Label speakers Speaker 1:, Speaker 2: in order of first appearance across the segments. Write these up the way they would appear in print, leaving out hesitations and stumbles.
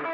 Speaker 1: Here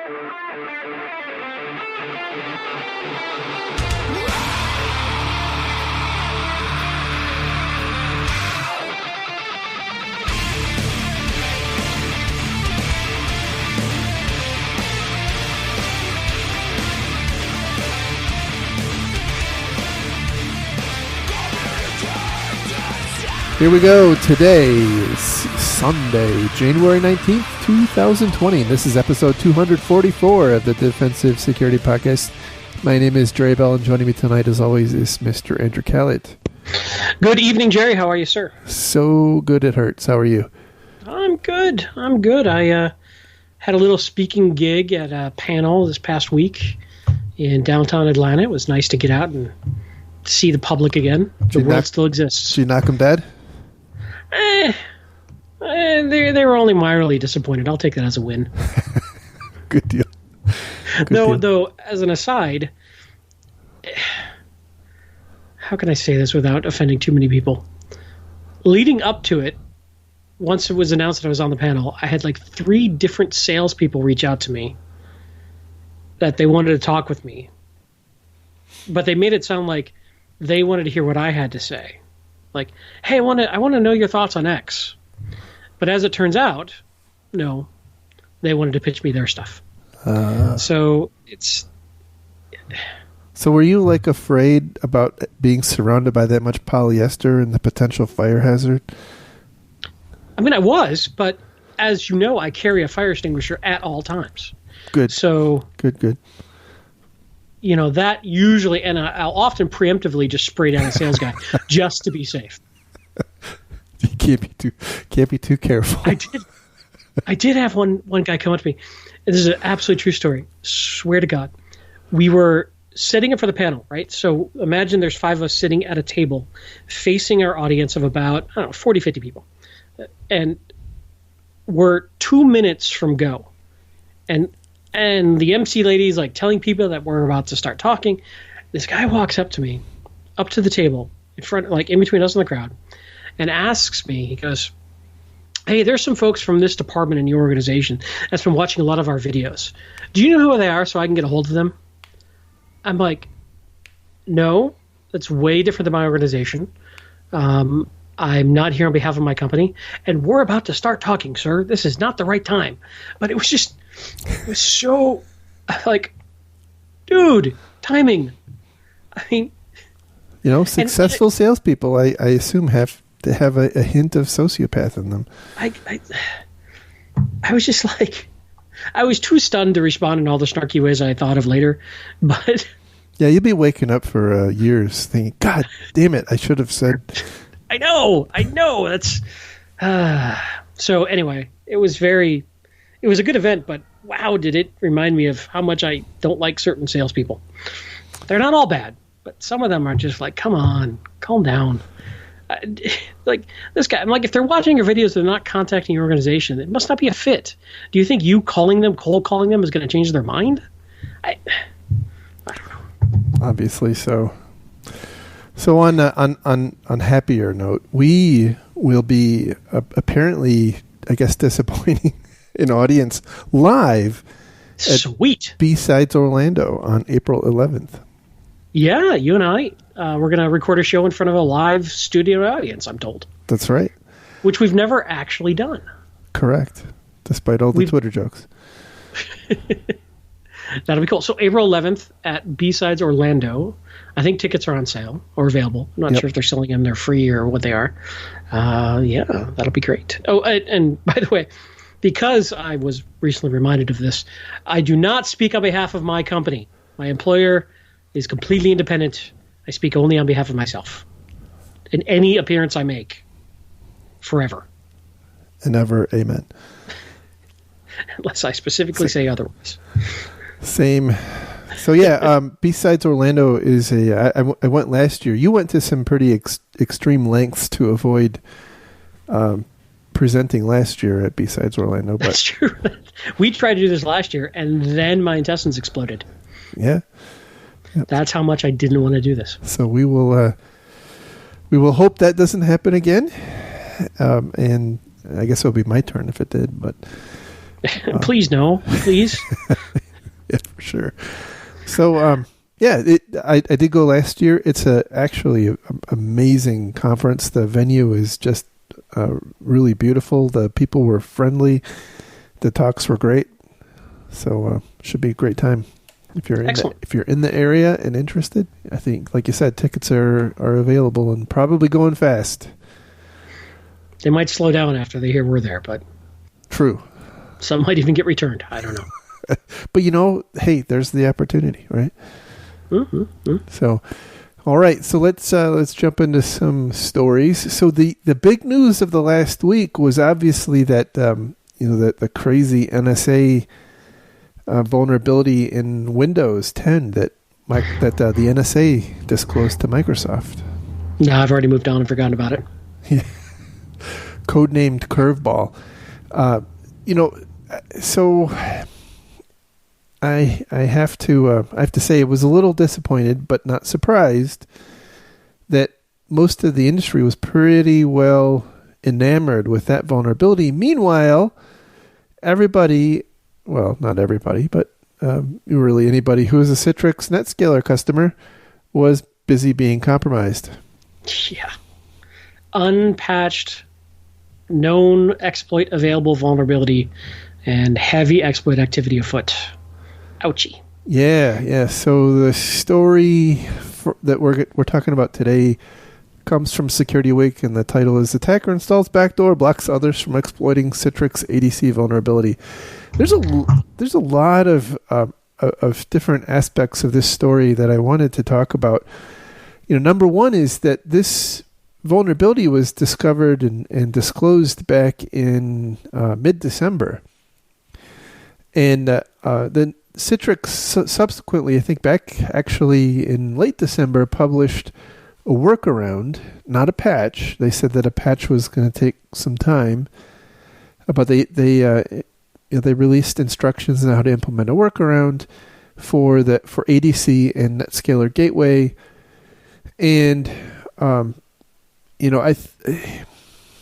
Speaker 1: we go. Today is Sunday, January 19th, 2020. This is episode 244 of the Defensive Security Podcast. My name is Jerry Bell, and joining me tonight, as always, is Mr. Andrew Callett.
Speaker 2: Good evening, Jerry. How are you, sir?
Speaker 1: So good it hurts. How are you?
Speaker 2: I'm good. I had a little speaking gig at a panel this past week in downtown Atlanta. It was nice to get out and see the public again. The world still exists.
Speaker 1: Did you knock them dead?
Speaker 2: They were only mildly disappointed. I'll take that as a win.
Speaker 1: Good deal.
Speaker 2: Though, as an aside, how can I say this without offending too many people? Leading up to it, once it was announced that I was on the panel, I had like 3 different salespeople reach out to me that they wanted to talk with me. But they made it sound like they wanted to hear what I had to say. Like, hey, I want to know your thoughts on X. But as it turns out, no, they wanted to pitch me their stuff. So
Speaker 1: were you like afraid about being surrounded by that much polyester and the potential fire hazard?
Speaker 2: I mean, I was, but as you know, I carry a fire extinguisher at all times.
Speaker 1: Good.
Speaker 2: So
Speaker 1: good.
Speaker 2: You know, that usually, and I'll often preemptively just spray down a sales guy just to be safe.
Speaker 1: You can't be too careful.
Speaker 2: I did have one guy come up to me, and this is an absolutely true story. Swear to God. We were setting up for the panel, right? So imagine there's 5 of us sitting at a table facing our audience of about, 40, 50 people. And we're 2 minutes from go. And the MC lady's like telling people that we're about to start talking. This guy walks up to me, up to the table, in front, like in between us and the crowd, and asks me, he goes, hey, there's some folks from this department in your organization that's been watching a lot of our videos. Do you know who they are so I can get a hold of them? I'm like, no, that's way different than my organization. I'm not here on behalf of my company, and we're about to start talking, sir. This is not the right time. But it was so, like, dude, timing. I mean,
Speaker 1: you know, successful salespeople, I assume, have to have a hint of sociopath in them.
Speaker 2: I was just like, I was too stunned to respond in all the snarky ways I thought of later. But
Speaker 1: yeah, you'll be waking up for years thinking, God damn it, I should have said.
Speaker 2: I know. That's so. Anyway, it was a good event, but wow, did it remind me of how much I don't like certain salespeople. They're not all bad, but some of them are just like, come on, calm down. Like this guy, I'm like, if they're watching your videos, they're not contacting your organization. It must not be a fit. Do you think you cold calling them is going to change their mind? I don't know.
Speaker 1: Obviously so. So on happier note, we will be apparently, I guess, disappointing an audience live
Speaker 2: Sweet.
Speaker 1: at B-Sides Orlando on April 11th.
Speaker 2: Yeah, you and I, we're going to record a show in front of a live studio audience, I'm told.
Speaker 1: That's right.
Speaker 2: Which we've never actually done.
Speaker 1: Correct. Despite all the Twitter jokes.
Speaker 2: That'll be cool. So April 11th at B-Sides Orlando. I think tickets are on sale or available. I'm not sure if they're selling them. They're free or what they are. Yeah, that'll be great. Oh, and by the way, because I was recently reminded of this, I do not speak on behalf of my company. My employer is completely independent. I speak only on behalf of myself. In any appearance I make. Forever.
Speaker 1: And ever, amen.
Speaker 2: Unless I specifically say otherwise.
Speaker 1: Same. So yeah, B-Sides Orlando is I went last year. You went to some pretty extreme lengths to avoid presenting last year at B-Sides Orlando. But
Speaker 2: that's true. We tried to do this last year, and then my intestines exploded.
Speaker 1: Yeah. Yep.
Speaker 2: That's how much I didn't want to do this.
Speaker 1: So we will hope that doesn't happen again. And I guess it'll be my turn if it did. But
Speaker 2: Please no, please.
Speaker 1: Yeah, for sure. So, I did go last year. It's actually an amazing conference. The venue is just really beautiful. The people were friendly. The talks were great. So, should be a great time. If you're in the area and interested, I think, like you said, tickets are available and probably going fast.
Speaker 2: They might slow down after they hear we're there, but
Speaker 1: true.
Speaker 2: Some might even get returned. I don't know.
Speaker 1: But hey, there's the opportunity, right?
Speaker 2: Mm-hmm.
Speaker 1: So, all right. So let's jump into some stories. So the big news of the last week was obviously that that the crazy NSA vulnerability in Windows 10 that the NSA disclosed to Microsoft.
Speaker 2: No, I've already moved on and forgotten about it.
Speaker 1: Yeah. Codenamed Curveball. So I have to say I was a little disappointed, but not surprised that most of the industry was pretty well enamored with that vulnerability. Meanwhile, everybody, well, not everybody, but really anybody who was a Citrix NetScaler customer was busy being compromised.
Speaker 2: Yeah. Unpatched, known exploit available vulnerability, and heavy exploit activity afoot. Ouchie.
Speaker 1: Yeah. So the story that we're talking about today comes from Security Week, and the title is "Attacker Installs Backdoor, Blocks Others from Exploiting Citrix ADC Vulnerability." There's a lot of different aspects of this story that I wanted to talk about. Number one is that this vulnerability was discovered and disclosed back in mid-December. And then Citrix subsequently, I think back actually in late December, published a workaround, not a patch. They said that a patch was going to take some time, but they released instructions on how to implement a workaround for ADC and NetScaler Gateway. And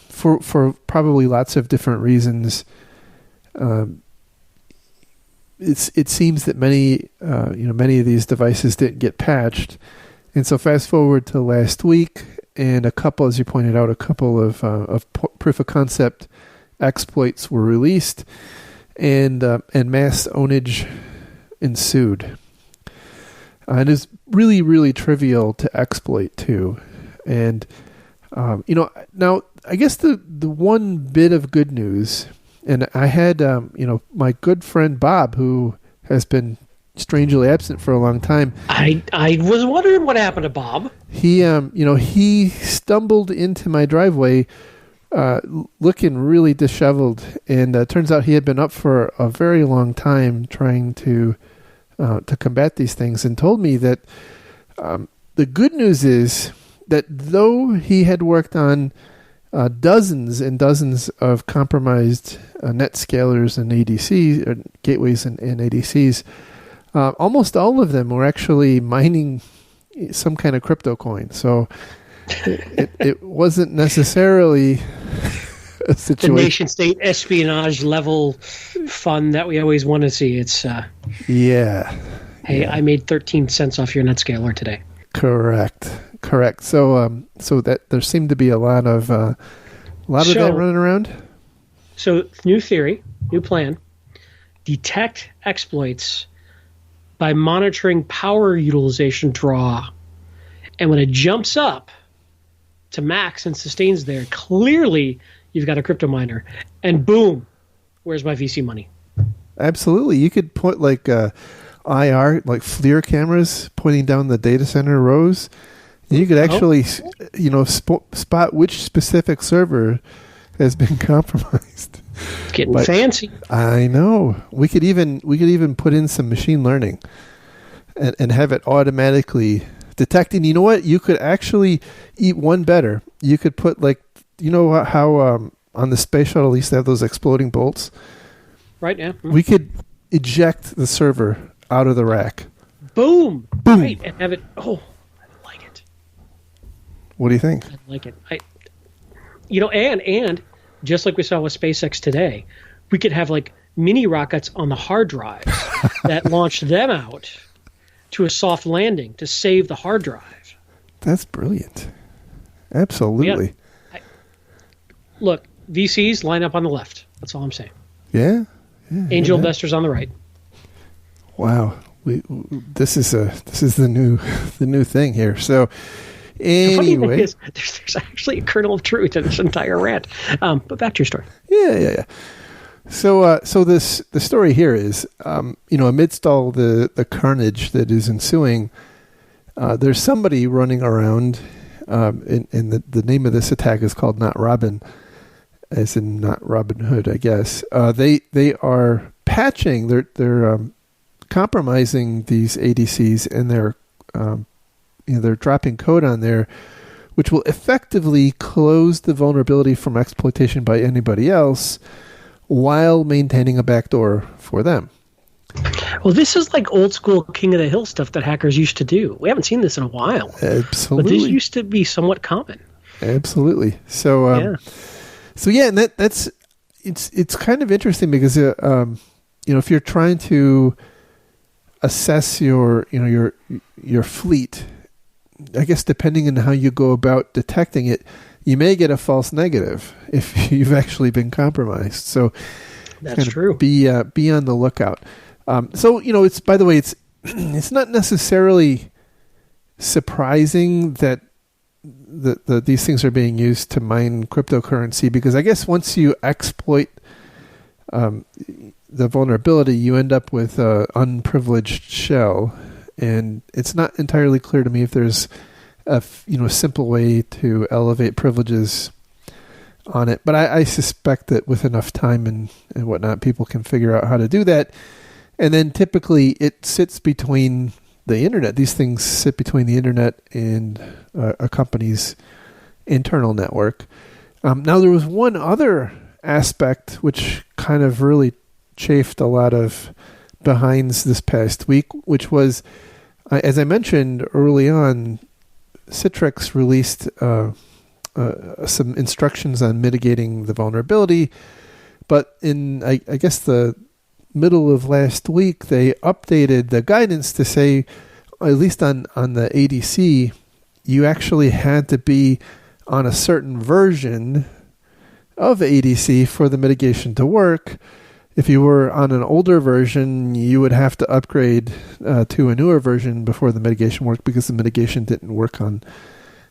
Speaker 1: for probably lots of different reasons, it seems that many of these devices didn't get patched, and so fast forward to last week, and as you pointed out, a couple of proof of concept exploits were released, and mass ownage ensued. And it's really, really trivial to exploit too, and now I guess the one bit of good news. And I had, my good friend Bob, who has been strangely absent for a long time.
Speaker 2: I was wondering what happened to Bob.
Speaker 1: He stumbled into my driveway, looking really disheveled, and turns out he had been up for a very long time trying to combat these things, and told me that the good news is that though he had worked on dozens and dozens of compromised NetScalers and ADCs, or gateways and ADCs, almost all of them were actually mining some kind of crypto coin. So it wasn't necessarily a situation.
Speaker 2: The nation-state espionage level fun that we always want to see. It's
Speaker 1: yeah.
Speaker 2: Hey,
Speaker 1: yeah.
Speaker 2: I made 13 cents off your NetScaler today.
Speaker 1: Correct. So that there seemed to be a lot of that running around.
Speaker 2: So new theory, new plan: detect exploits by monitoring power utilization draw, and when it jumps up to max and sustains there, clearly you've got a crypto miner, and boom, where's my VC money?
Speaker 1: Absolutely, you could put like IR, like FLIR cameras pointing down the data center rows. You could actually, spot which specific server has been compromised.
Speaker 2: It's getting fancy.
Speaker 1: I know. We could even put in some machine learning, and have it automatically detecting. You know what? You could actually eat one better. You could put how on the space shuttle they used to have those exploding bolts.
Speaker 2: Right now,
Speaker 1: we could eject the server out of the rack.
Speaker 2: Boom! Right, and have it. Oh.
Speaker 1: What do you think?
Speaker 2: I like it. And just like we saw with SpaceX today, we could have like mini rockets on the hard drives that launched them out to a soft landing to save the hard drive.
Speaker 1: That's brilliant. Absolutely.
Speaker 2: Yeah. Look, VCs line up on the left. That's all I'm saying.
Speaker 1: Yeah.
Speaker 2: Angel investors on the right.
Speaker 1: Wow. This is the new thing here. So anyway,
Speaker 2: is, there's actually a kernel of truth in this entire rant. But back to your story.
Speaker 1: Yeah. So the story here is, amidst all the carnage that is ensuing, there's somebody running around, and the name of this attack is called Not Robin, as in not Robin Hood, I guess. They are patching, they're compromising these ADCs, and they're dropping code on there, which will effectively close the vulnerability from exploitation by anybody else, while maintaining a backdoor for them.
Speaker 2: Well, this is like old school King of the Hill stuff that hackers used to do. We haven't seen this in a while.
Speaker 1: Absolutely.
Speaker 2: But this used to be somewhat common.
Speaker 1: Absolutely. So, and that's it's kind of interesting because if you're trying to assess your fleet, I guess depending on how you go about detecting it, you may get a false negative if you've actually been compromised. So
Speaker 2: that's true.
Speaker 1: Be on the lookout. It's, by the way, it's not necessarily surprising that these things are being used to mine cryptocurrency, because I guess once you exploit the vulnerability, you end up with an unprivileged shell, and it's not entirely clear to me if there's a simple way to elevate privileges on it. But I suspect that with enough time and whatnot, people can figure out how to do that. And then typically it sits between the internet. These things sit between the internet and a company's internal network. Now, there was one other aspect which kind of really chafed a lot of behinds this past week, which was, as I mentioned early on, Citrix released some instructions on mitigating the vulnerability, but in I guess the middle of last week, they updated the guidance to say, at least on the ADC, you actually had to be on a certain version of ADC for the mitigation to work. If you were on an older version, you would have to upgrade to a newer version before the mitigation worked, because the mitigation didn't work on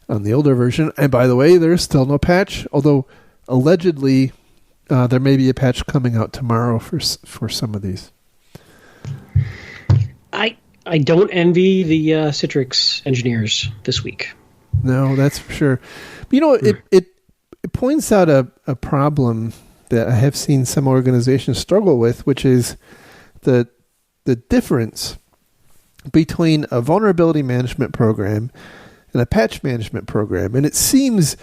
Speaker 1: the older version. And by the way, there's still no patch, although allegedly there may be a patch coming out tomorrow for some of these.
Speaker 2: I don't envy the Citrix engineers this week.
Speaker 1: No, that's for sure. But it points out a problem that I have seen some organizations struggle with, which is the difference between a vulnerability management program and a patch management program. And it seems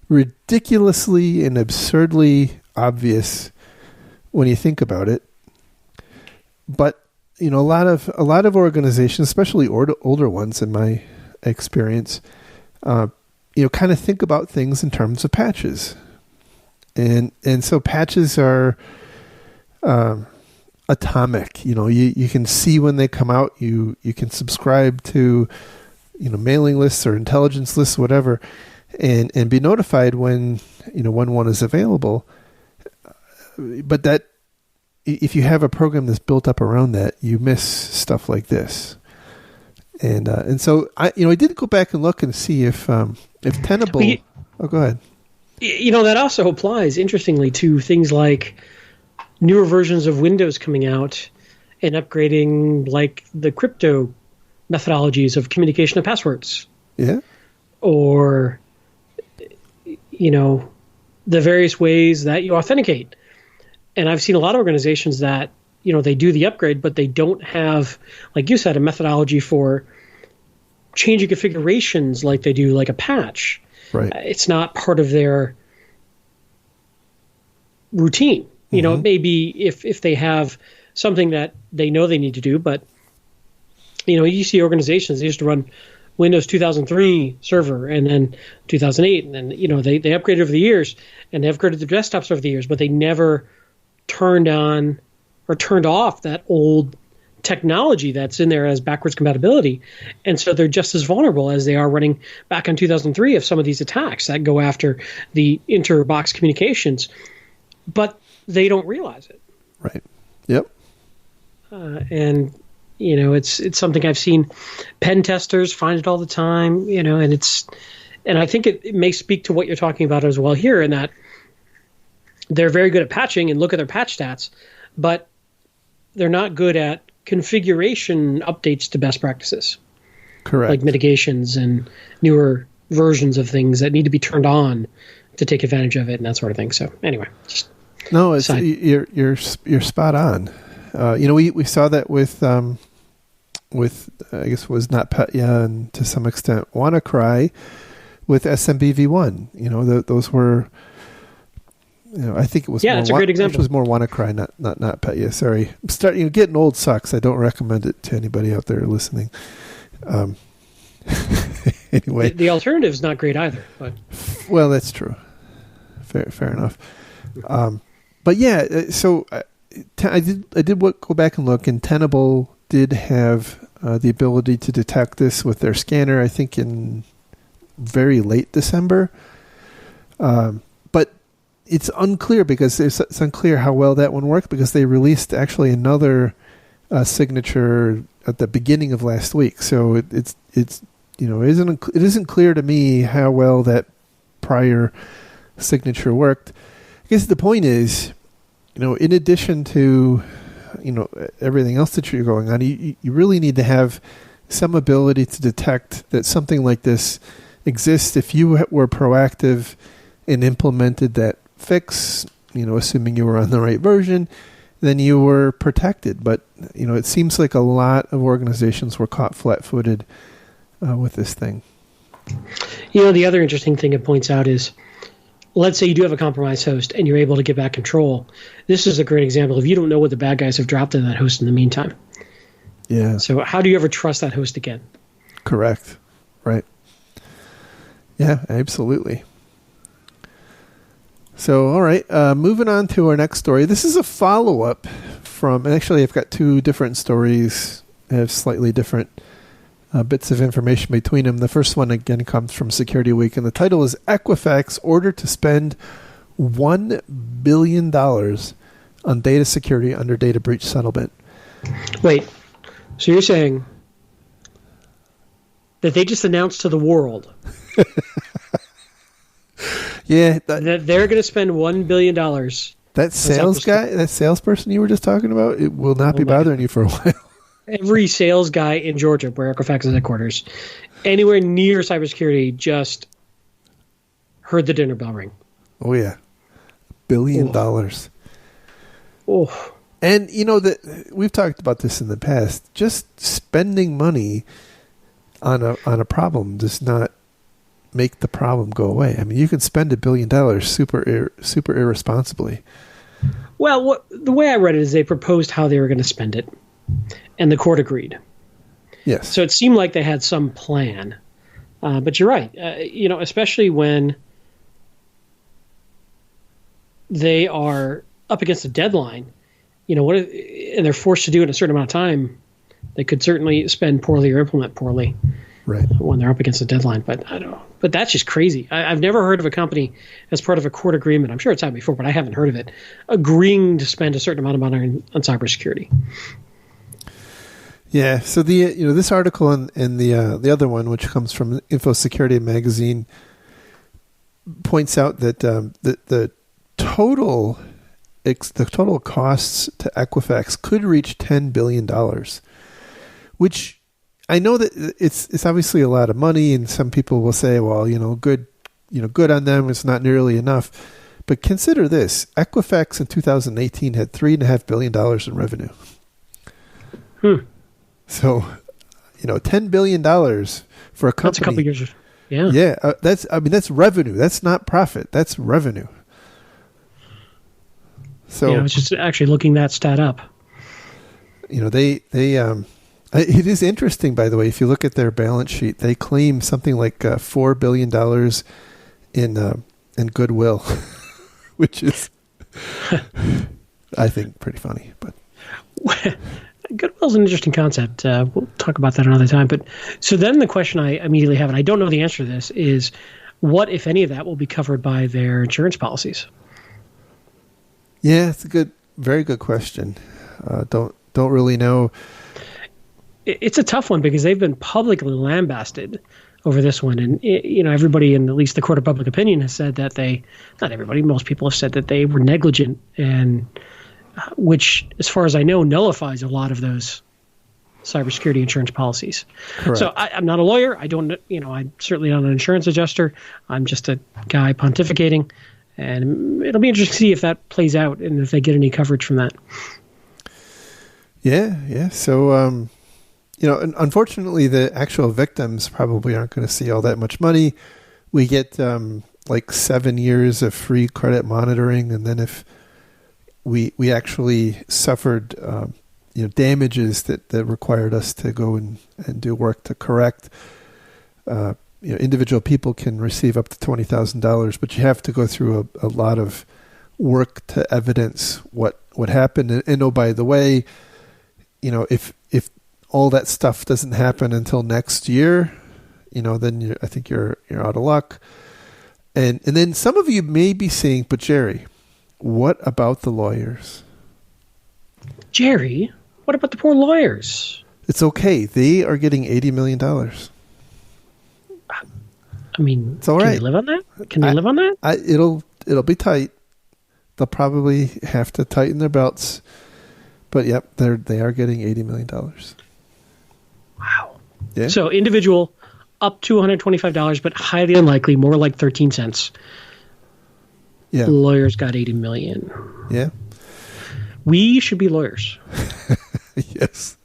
Speaker 1: ridiculously and absurdly obvious when you think about it. But a lot of organizations, especially older ones in my experience, kind of think about things in terms of patches. And so patches are atomic. You can see when they come out. You can subscribe to mailing lists or intelligence lists, whatever, and be notified when one is available. But that, if you have a program that's built up around that, you miss stuff like this. And so I did go back and look and see if Tenable. Go ahead.
Speaker 2: That also applies, interestingly, to things like newer versions of Windows coming out and upgrading, like the crypto methodologies of communication of passwords.
Speaker 1: Yeah.
Speaker 2: Or, the various ways that you authenticate. And I've seen a lot of organizations that, they do the upgrade, but they don't have, like you said, a methodology for changing configurations like they do like a patch.
Speaker 1: Right.
Speaker 2: It's not part of their routine. It may be if they have something that they know they need to do, but you see organizations, they used to run Windows 2003 server and then 2008, and then they upgraded over the years, and they upgraded their desktops over the years, but they never turned on or turned off that old technology that's in there as backwards compatibility. And so they're just as vulnerable as they are running back in 2003 of some of these attacks that go after the inter-box communications. But they don't realize it.
Speaker 1: Right. Yep.
Speaker 2: And, it's something I've seen pen testers find it all the time, and I think it may speak to what you're talking about as well here, in that they're very good at patching and look at their patch stats, but they're not good at configuration updates to best practices.
Speaker 1: Correct.
Speaker 2: Like mitigations and newer versions of things that need to be turned on to take advantage of it and that sort of thing. So anyway,
Speaker 1: you're spot on. We saw that with I guess it was NotPetya and to some extent WannaCry with SMBv1. Those were. I think it was.
Speaker 2: Yeah, it's a great example.
Speaker 1: It was more WannaCry, not NotPetya. Sorry, I'm starting. Getting old sucks. I don't recommend it to anybody out there listening. Anyway,
Speaker 2: the alternative is not great either. But
Speaker 1: well, that's true. Fair enough. But yeah, so I did go back and look, and Tenable did have the ability to detect this with their scanner. I think in very late December. But it's unclear because it's unclear how well that one worked, because they released actually another signature at the beginning of last week. So it isn't clear to me how well that prior signature worked. I guess the point is, in addition to everything else that you're going on, you really need to have some ability to detect that something like this exists. If you were proactive and implemented that fix, assuming you were on the right version, then you were protected. But, it seems like a lot of organizations were caught flat-footed with this thing.
Speaker 2: The other interesting thing it points out is, let's say you do have a compromised host and you're able to get back control. This is a great example of you don't know what the bad guys have dropped in that host in the meantime.
Speaker 1: Yeah.
Speaker 2: So how do you ever trust that host again?
Speaker 1: Correct. Right. Yeah, absolutely. So, all right, moving on to our next story. This is a follow-up from, and actually I've got two different stories that have slightly different bits of information between them. The first one, again, comes from Security Week, and the title is Equifax Ordered to Spend $1 billion on Data Security Under Data Breach Settlement.
Speaker 2: Wait, so you're saying that they just announced to the world
Speaker 1: that
Speaker 2: they're going to spend $1 billion.
Speaker 1: That sales guy, that salesperson you were just talking about, it will not be bothering you for a while.
Speaker 2: Every sales guy in Georgia, where Equifax is headquarters, anywhere near cybersecurity, just heard the dinner bell ring.
Speaker 1: Oh yeah, $1 billion.
Speaker 2: Oh.
Speaker 1: And that we've talked about this in the past. Just spending money on a problem does not make the problem go away. I mean, you can spend $1 billion super irresponsibly.
Speaker 2: Well, the way I read it is they proposed how they were going to spend it, and the court agreed.
Speaker 1: Yes.
Speaker 2: So it seemed like they had some plan. But you're right. Especially when they are up against a deadline, and they're forced to do it in a certain amount of time, they could certainly spend poorly or implement poorly.
Speaker 1: Right.
Speaker 2: When they're up against a deadline. But I don't know. But that's just crazy. I've never heard of a company as part of a court agreement. I'm sure it's happened before, but I haven't heard of it, agreeing to spend a certain amount of money on cybersecurity.
Speaker 1: Yeah. So this article and the other one, which comes from Info Security Magazine, points out that the total costs to Equifax could reach $10 billion, which I know that it's obviously a lot of money, and some people will say, well, good on them. It's not nearly enough. But consider this: Equifax in 2018 had $3.5 billion in revenue. So, $10 billion for a company.
Speaker 2: That's a couple years. Yeah.
Speaker 1: Yeah. That's revenue. That's not profit. That's revenue. So
Speaker 2: I was just actually looking that stat up.
Speaker 1: It is interesting, by the way, if you look at their balance sheet, they claim something like $4 billion in goodwill, which is, I think, pretty funny. But
Speaker 2: Goodwill's an interesting concept. We'll talk about that another time. But so then the question I immediately have, and I don't know the answer to this, is what, if any of that, will be covered by their insurance policies?
Speaker 1: Yeah, it's very good question. Don't really know.
Speaker 2: It's a tough one because they've been publicly lambasted over this one, and everybody in at least the court of public opinion has said that not everybody, most people have said that they were negligent, and which, as far as I know, nullifies a lot of those cybersecurity insurance policies.
Speaker 1: Correct.
Speaker 2: So I'm not a lawyer. I don't, I'm certainly not an insurance adjuster. I'm just a guy pontificating, and it'll be interesting to see if that plays out and if they get any coverage from that.
Speaker 1: Yeah. So, unfortunately, the actual victims probably aren't going to see all that much money. We get like 7 years of free credit monitoring, and then if we actually suffered damages that required us to go and do work to correct. Individual people can receive up to $20,000, but you have to go through a lot of work to evidence what happened. And oh, by the way, if all that stuff doesn't happen until next year, then I think you're out of luck. And then some of you may be saying, but Jerry, what about the lawyers?
Speaker 2: Jerry, what about the poor lawyers?
Speaker 1: It's okay. They are getting $80 million.
Speaker 2: I mean,
Speaker 1: it's all right.
Speaker 2: Can they live on that? Can they live on that?
Speaker 1: It'll be tight. They'll probably have to tighten their belts. But yep, they are getting $80 million.
Speaker 2: Wow.
Speaker 1: Yeah.
Speaker 2: So individual up to $125, but highly unlikely, more like 13 cents.
Speaker 1: Yeah.
Speaker 2: Lawyers got $80 million.
Speaker 1: Yeah.
Speaker 2: We should be lawyers.
Speaker 1: Yes.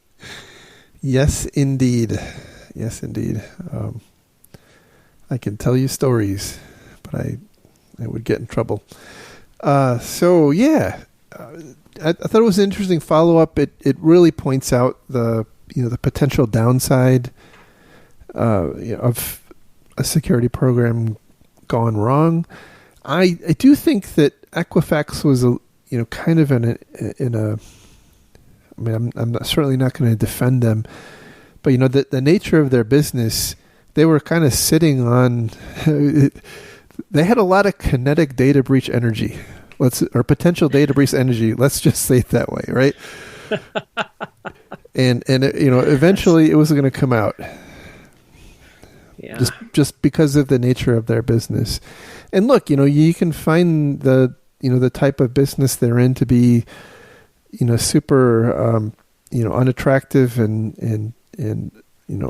Speaker 1: Yes, indeed. Yes, indeed. I can tell you stories, but I would get in trouble. So yeah, I thought it was an interesting follow-up. It really points out the potential downside of a security program gone wrong. I do think that Equifax was kind of in a. I mean, I'm certainly not going to defend them, but the nature of their business, they were kind of sitting on. They had a lot of kinetic data breach energy, or potential data breach energy. Let's just say it that way, right? and eventually it was going to come out.
Speaker 2: Yeah.
Speaker 1: Just because of the nature of their business. And look, you can find the type of business they're in to be, super, unattractive and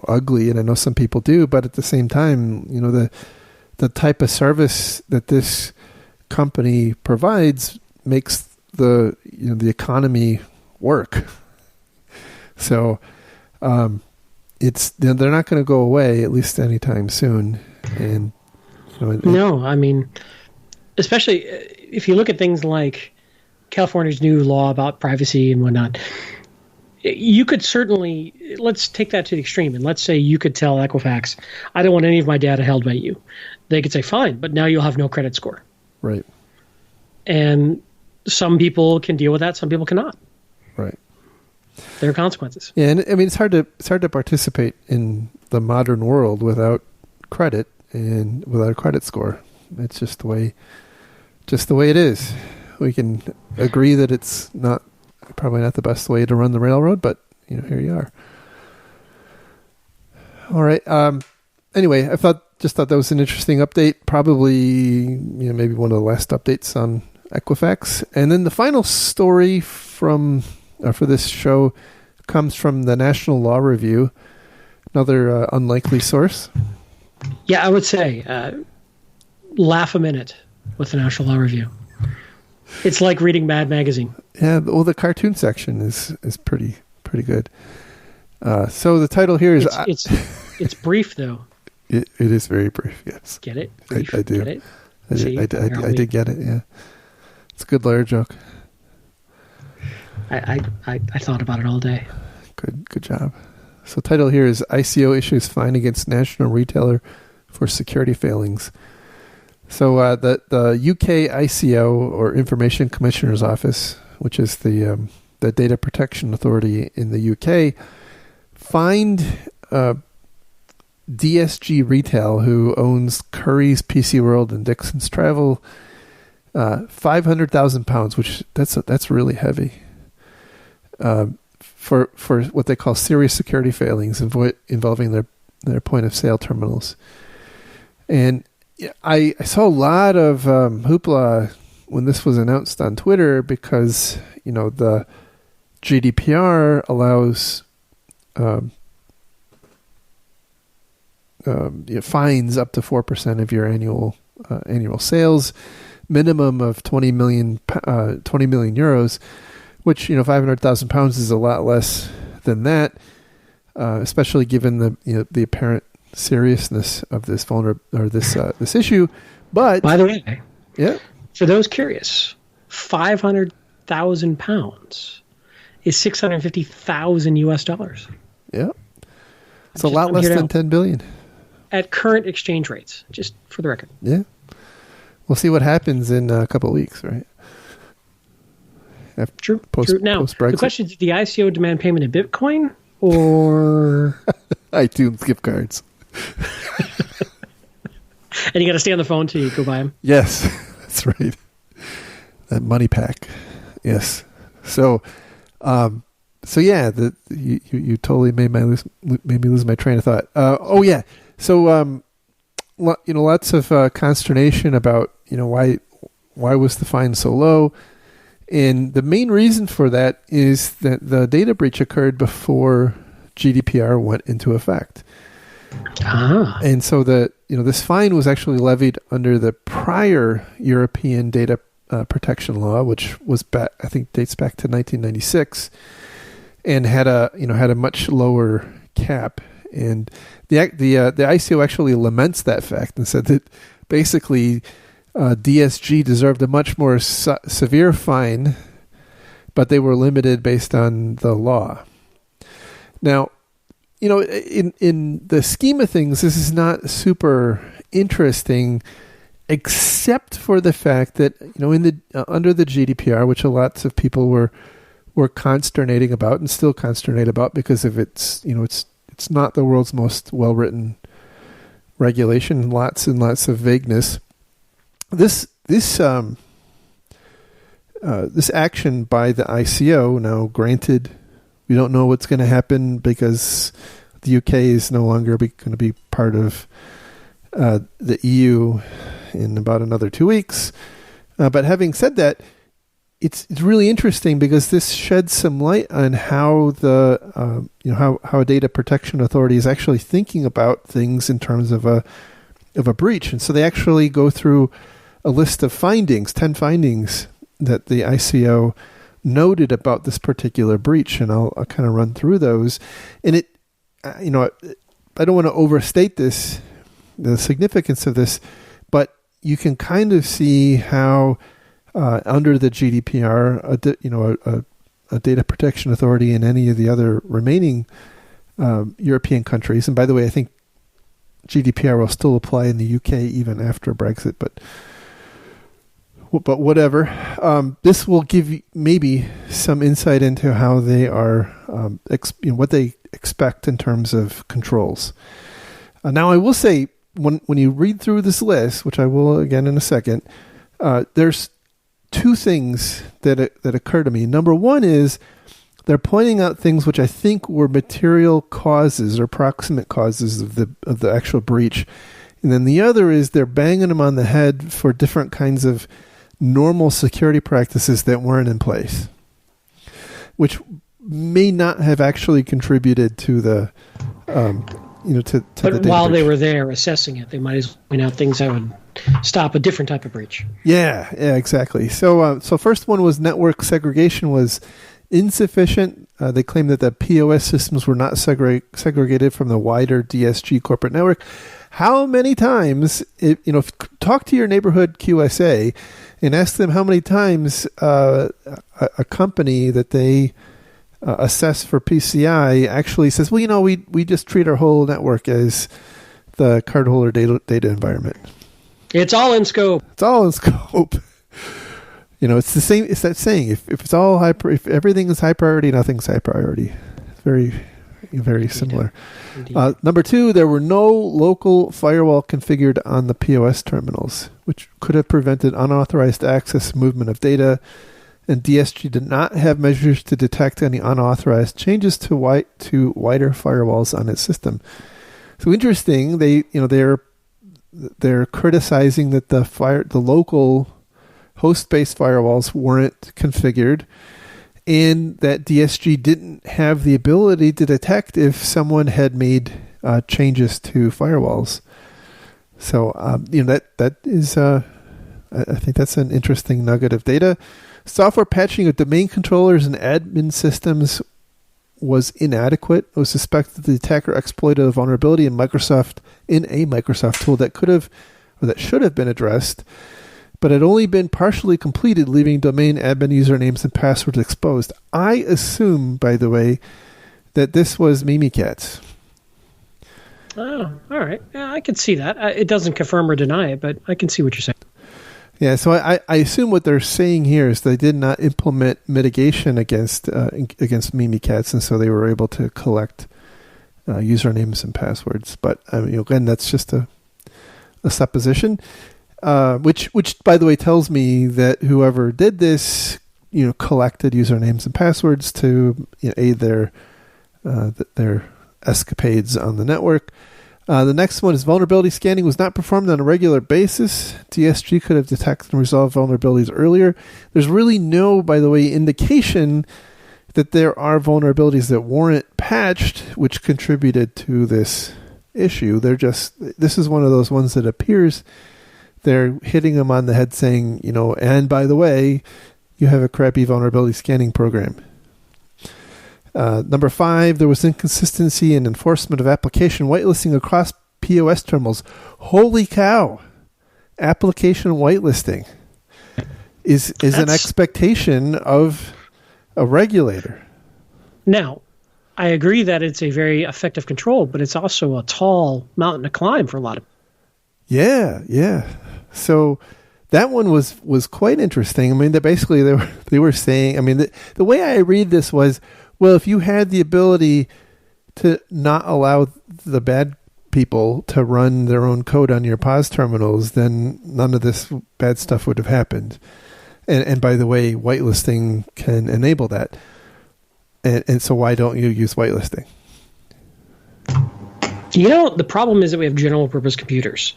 Speaker 1: ugly. And I know some people do, but at the same time, the type of service that this company provides makes the economy work. So, they're not going to go away, at least anytime soon. And
Speaker 2: no, I mean, especially if you look at things like California's new law about privacy and whatnot, you could certainly, let's take that to the extreme, and let's say you could tell Equifax, I don't want any of my data held by you. They could say, fine, but now you'll have no credit score.
Speaker 1: Right.
Speaker 2: And some people can deal with that, some people cannot.
Speaker 1: Right.
Speaker 2: There are consequences.
Speaker 1: Yeah, and I mean it's hard to participate in the modern world without credit and without a credit score. It's just the way it is. We can agree that it's probably not the best way to run the railroad, but here you are. All right. Anyway, I thought that was an interesting update. Probably maybe one of the last updates on Equifax. And then the final story for this show comes from the National Law Review, another unlikely source.
Speaker 2: Yeah, I would say laugh a minute with the National Law Review. It's like reading Mad Magazine.
Speaker 1: Yeah, well, the cartoon section is pretty good. So the title here is...
Speaker 2: It's brief, though.
Speaker 1: It is very brief, yes.
Speaker 2: Get it?
Speaker 1: I do.
Speaker 2: Get it?
Speaker 1: I did get it, yeah. It's a good lawyer joke.
Speaker 2: I thought about it all day.
Speaker 1: Good job. So title here is ICO issues fine against national retailer for security failings. So the UK ICO, or Information Commissioner's Office, which is the the Data Protection Authority in the UK, fined DSG Retail, who owns Curry's PC World and Dixon's Travel, £500,000, which that's really heavy, for what they call serious security failings involving their point of sale terminals. And I saw a lot of hoopla when this was announced on Twitter because the GDPR allows fines up to 4% of your annual sales, minimum of 20 million euros, which 500,000 pounds is a lot less than that, especially given the apparent seriousness of this this issue. But
Speaker 2: by the way,
Speaker 1: yeah,
Speaker 2: for those curious, 500,000 pounds is $650,000.
Speaker 1: Yeah, it's a lot less than 10 billion
Speaker 2: at current exchange rates. Just for the record.
Speaker 1: Yeah, we'll see what happens in a couple of weeks, right?
Speaker 2: True. Now, the question is, did the ICO demand payment in Bitcoin or
Speaker 1: iTunes gift cards?
Speaker 2: And you got to stay on the phone till you go buy them?
Speaker 1: Yes, that's right. That money pack. Yes. So yeah, you totally made me lose my train of thought. Yeah. So lots of consternation about why was the fine so low, and the main reason for that is that the data breach occurred before GDPR went into effect. And so this fine was actually levied under the prior European data protection law, which was dates back to 1996, and had a much lower cap. And the ICO actually laments that fact and said that basically DSG deserved a much more severe fine, but they were limited based on the law. Now, in the scheme of things, this is not super interesting, except for the fact that under the GDPR, which lots of people were consternating about and still consternate about because of its not the world's most well-written regulation, lots and lots of vagueness. This action by the ICO, now granted, we don't know what's going to happen because the UK is no longer going to be part of the EU in about another 2 weeks. But having said that, it's really interesting because this sheds some light on how how a data protection authority is actually thinking about things in terms of a breach. And so they actually go through a list of 10 findings that the ICO noted about this particular breach, and I'll kind of run through those. And I don't want to overstate the significance of this, but you can kind of see how under the GDPR, a data protection authority in any of the other remaining European countries, and by the way, I think GDPR will still apply in the UK even after Brexit, but whatever. This will give you maybe some insight into how they are, what they expect in terms of controls. Now, I will say, when you read through this list, which I will again in a second, there's two things that occur to me. Number one is they're pointing out things which I think were material causes or proximate causes of the actual breach, and then the other is they're banging them on the head for different kinds of normal security practices that weren't in place, which may not have actually contributed to the
Speaker 2: But while they were there assessing it, they might as well point out things that would stop a different type of breach.
Speaker 1: Yeah, exactly. So first one was network segregation was insufficient. They claimed that the POS systems were not segregated from the wider DSG corporate network. How many times, talk to your neighborhood QSA and ask them how many times a company that they assess for PCI actually says, well, we just treat our whole network as the cardholder data environment.
Speaker 2: It's all in scope.
Speaker 1: It's all in scope. It's the same. It's that saying: if it's all if everything is high priority, nothing's high priority. It's very, very similar. Number 2, there were no local firewall configured on the POS terminals, which could have prevented unauthorized access, movement of data. And DSG did not have measures to detect any unauthorized changes to wider firewalls on its system. So interesting. They're criticizing that the local host-based firewalls weren't configured, and that DSG didn't have the ability to detect if someone had made changes to firewalls. So that is I think that's an interesting nugget of data. Software patching of domain controllers and admin systems was inadequate. It was suspected the attacker exploited a vulnerability in a Microsoft tool that should have been addressed, but had only been partially completed, leaving domain admin usernames and passwords exposed. I assume, by the way, that this was Mimikatz.
Speaker 2: Oh, all right. Yeah, I can see that. It doesn't confirm or deny it, but I can see what you're saying.
Speaker 1: Yeah, so I assume what they're saying here is they did not implement mitigation against Mimikatz, and so they were able to collect usernames and passwords. But again, that's just a supposition, which by the way tells me that whoever did this, collected usernames and passwords to aid their escapades on the network. The next one is vulnerability scanning was not performed on a regular basis. DSG could have detected and resolved vulnerabilities earlier. There's really no, by the way, indication that there are vulnerabilities that weren't patched, which contributed to this issue. This is one of those ones that appears they're hitting them on the head saying, and by the way, you have a crappy vulnerability scanning program. Number 5, there was inconsistency in enforcement of application whitelisting across POS terminals. Holy cow! Application whitelisting is an expectation of a regulator.
Speaker 2: Now, I agree that it's a very effective control, but it's also a tall mountain to climb for a lot of.
Speaker 1: Yeah. So that one was quite interesting. I mean, they were saying. I mean, the way I read this was, well, if you had the ability to not allow the bad people to run their own code on your POS terminals, then none of this bad stuff would have happened. And by the way, whitelisting can enable that. And so why don't you use whitelisting?
Speaker 2: The problem is that we have general purpose computers.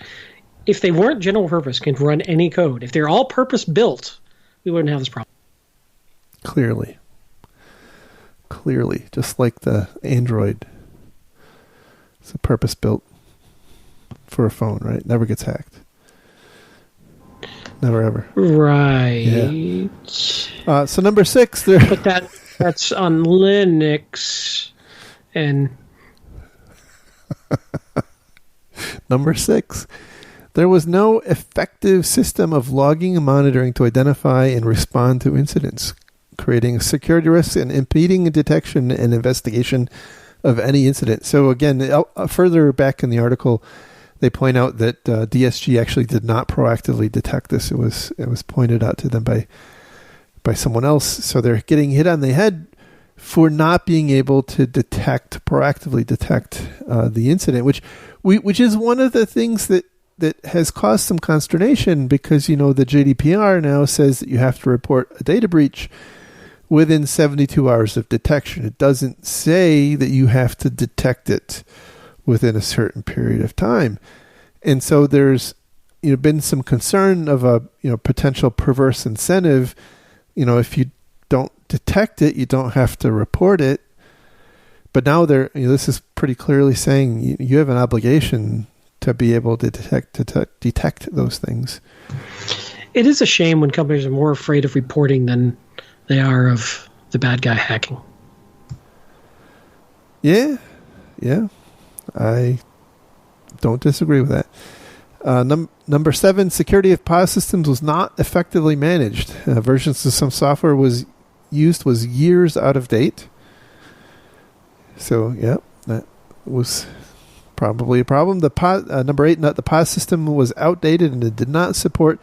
Speaker 2: If they weren't general purpose, can run any code. If they're all purpose built, we wouldn't have this problem. Clearly, just like the Android. It's a purpose built for a phone, right? Never gets hacked. Never ever. Right.
Speaker 1: Yeah. So number 6,
Speaker 2: but that's on Linux, and
Speaker 1: number 6, there was no effective system of logging and monitoring to identify and respond to incidents, creating security risks and impeding detection and investigation of any incident. So again, further back in the article, they point out that DSG actually did not proactively detect this. It was pointed out to them by someone else. So they're getting hit on the head for not being able to proactively detect the incident, which is one of the things that has caused some consternation, because the GDPR now says that you have to report a data breach within 72 hours of detection. It doesn't say that you have to detect it within a certain period of time. And so there's been some concern of a potential perverse incentive. If you don't detect it, you don't have to report it. But now this is pretty clearly saying you have an obligation to be able to detect those things.
Speaker 2: It is a shame when companies are more afraid of reporting than they are of the bad guy hacking.
Speaker 1: Yeah. I don't disagree with that. Number 7, security of POS systems was not effectively managed. Versions of some software was years out of date. So, that was probably a problem. Number 8, the POS system was outdated and it did not support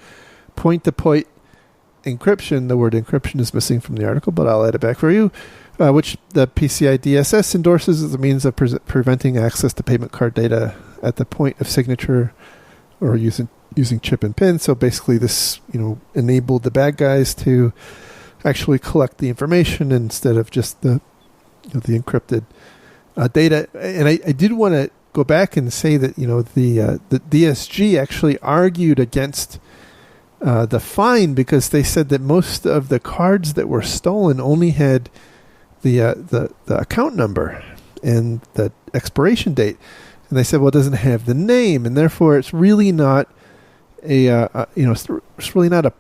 Speaker 1: point-to-point encryption. The word encryption is missing from the article, but I'll add it back for you. Which the PCI DSS endorses as a means of preventing access to payment card data at the point of signature or using chip and pin. So basically this, enabled the bad guys to actually collect the information instead of just the encrypted data. And I did want to go back and say that, the DSG actually argued against the fine because they said that most of the cards that were stolen only had the account number and the expiration date. And they said, well, it doesn't have the name, and therefore it's really not it's really not a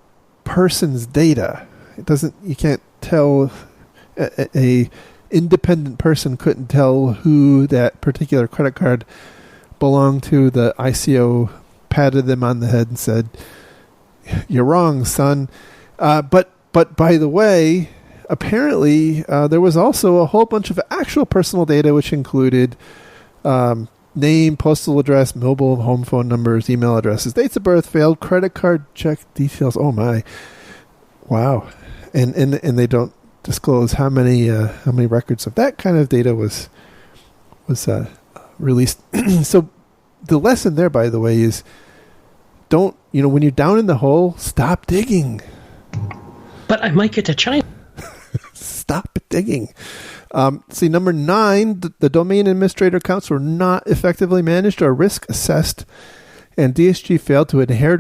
Speaker 1: person's data. It doesn't. You can't tell. A independent person couldn't tell who that particular credit card belonged to. The ICO patted them on the head and said, "You're wrong, son." But by the way, apparently there was also a whole bunch of actual personal data, which included name, postal address, mobile home phone numbers, email addresses, dates of birth, failed credit card check details. Oh my, wow! And they don't disclose how many records of that kind of data was released. So the lesson there, by the way, is don't when you're down in the hole, stop digging.
Speaker 2: But I might get to China.
Speaker 1: Stop digging. See, number 9, the domain administrator accounts were not effectively managed or risk assessed, and DSG failed to adhere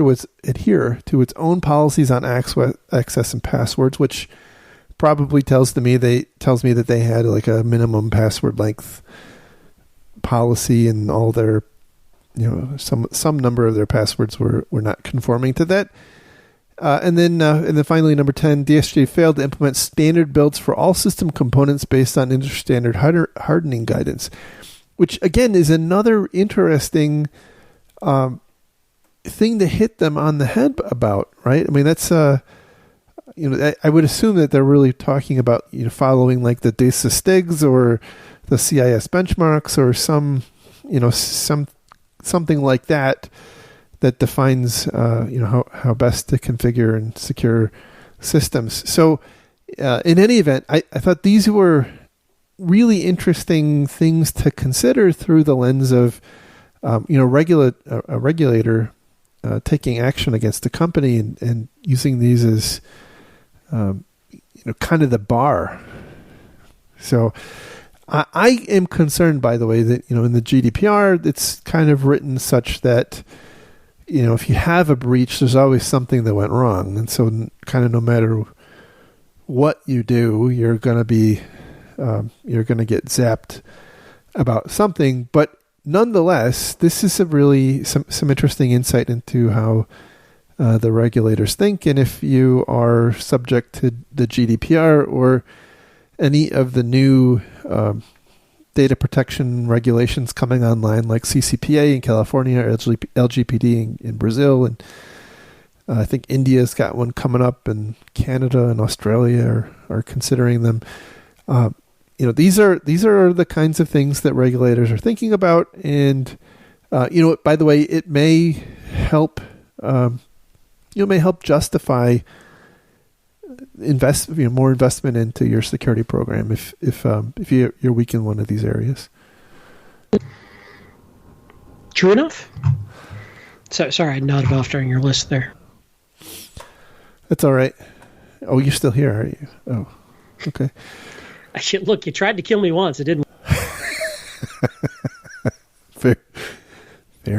Speaker 1: to its own policies on access and passwords, which probably tells me that they had like a minimum password length policy, and all their, some number of their passwords were not conforming to that. And then finally, number 10, DSG failed to implement standard builds for all system components based on industry standard hardening guidance, which again is another interesting thing to hit them on the head about, right? I mean, that's I would assume that they're really talking about following like the DISA STIGs or the CIS benchmarks or something like that. That defines, how best to configure and secure systems. So, in any event, I thought these were really interesting things to consider through the lens of, a regulator taking action against a company and using these as, kind of the bar. So, I am concerned, by the way, that in the GDPR, it's kind of written such that. If you have a breach, there's always something that went wrong. And so kind of no matter what you do, you're going to get zapped about something. But nonetheless, this is a really some interesting insight into how the regulators think. And if you are subject to the GDPR or any of the new data protection regulations coming online, like CCPA in California, or LGPD in Brazil, and I think India's got one coming up, and Canada and Australia are considering them. These are the kinds of things that regulators are thinking about, and by the way, it may help. May help justify more investment into your security program if you're weak in one of these areas.
Speaker 2: True enough. So sorry, I nodded off during your list there.
Speaker 1: That's all right. Oh, you're still here, are you? Oh, okay.
Speaker 2: Look, you tried to kill me once. It didn't.
Speaker 1: Fair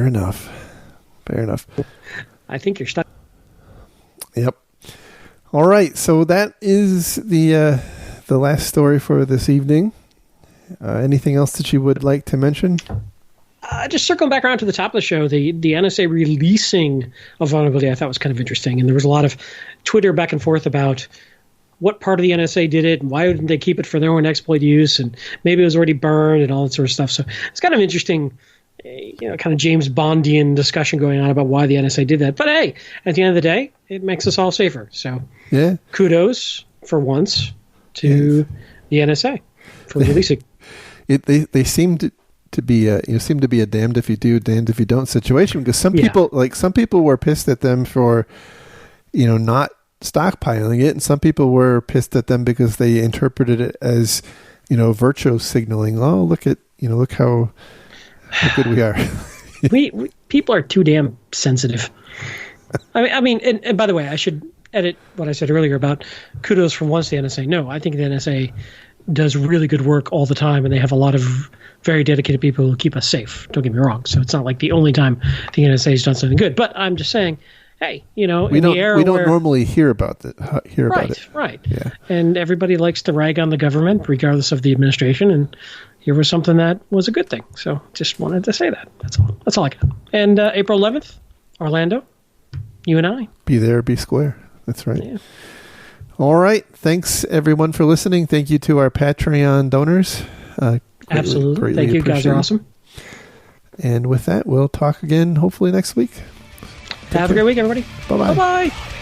Speaker 1: enough. Fair enough.
Speaker 2: I think you're stuck.
Speaker 1: Yep. All right, so that is the last story for this evening. Anything else that you would like to mention?
Speaker 2: Just circling back around to the top of the show, the NSA releasing a vulnerability I thought was kind of interesting, and there was a lot of Twitter back and forth about what part of the NSA did it, and why didn't they keep it for their own exploit use, and maybe it was already burned and all that sort of stuff. So it's kind of interesting, kind of James Bondian discussion going on about why the NSA did that. But hey, at the end of the day, it makes us all safer. So
Speaker 1: yeah,
Speaker 2: kudos for once to the NSA for releasing.
Speaker 1: They seem to be a damned if you do, damned if you don't situation, because some people were pissed at them for not stockpiling it, and some people were pissed at them because they interpreted it as, virtue signaling. Oh, look how good we are.
Speaker 2: we people are too damn sensitive. I mean, and by the way, I should edit what I said earlier about kudos from once the NSA. No, I think the NSA does really good work all the time, and they have a lot of very dedicated people who keep us safe. Don't get me wrong. So it's not like the only time the NSA has done something good. But I'm just saying, hey, we don't
Speaker 1: normally hear about it.
Speaker 2: Right.
Speaker 1: Yeah.
Speaker 2: And everybody likes to rag on the government, regardless of the administration. And here was something that was a good thing. So just wanted to say that. That's all. That's all I got. And April 11th, Orlando, you and I.
Speaker 1: Be there, be square. That's right.
Speaker 2: Yeah.
Speaker 1: All right. Thanks, everyone, for listening. Thank you to our Patreon donors.
Speaker 2: Absolutely. Thank you. Guys are awesome.
Speaker 1: And with that, we'll talk again hopefully next week.
Speaker 2: Have a great week, everybody.
Speaker 1: Bye-bye.
Speaker 2: Bye-bye.